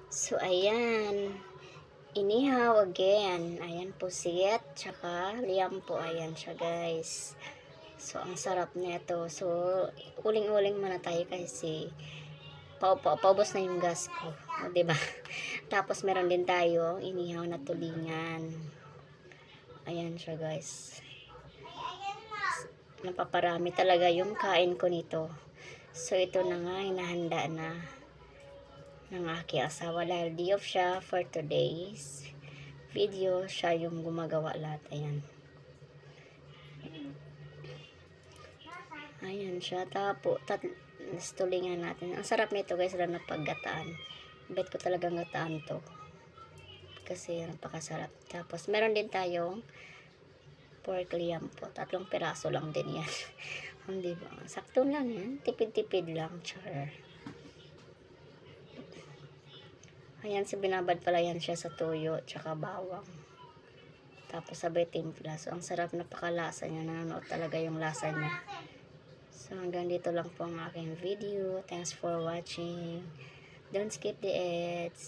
So, ayan. Inihaw again. Ayan, pusit. Tsaka, liam po. Ayan siya, guys. So, ang sarap nito. So, uling-uling muna tayo kasi paubos na yung gas ko. O, diba? Tapos, meron din tayo inihaw na tulingan. Ayan siya, guys. Napaparami talaga yung kain ko nito. So, ito na nga, hinahanda na ng aking asawa dahil day off siya for today's video. Siya yung gumagawa lahat. Ayan siya. Tapos tulingan natin. Ang sarap nito, guys, lalo na paggataan. Bet ko talagang gataan to kasi napakasarap. Tapos meron din tayong pork liam po. 3 piraso lang din yan. Hindi ba? Sakto lang yan. Tipid-tipid lang. Char. Ayan, binabad pala yan siya sa tuyo tsaka bawang. Tapos sabay timpla. So, ang sarap, napakalasa niya. Nanonood talaga yung lasa niya. So, hanggang dito lang po ang aking video. Thanks for watching. Don't skip the ads.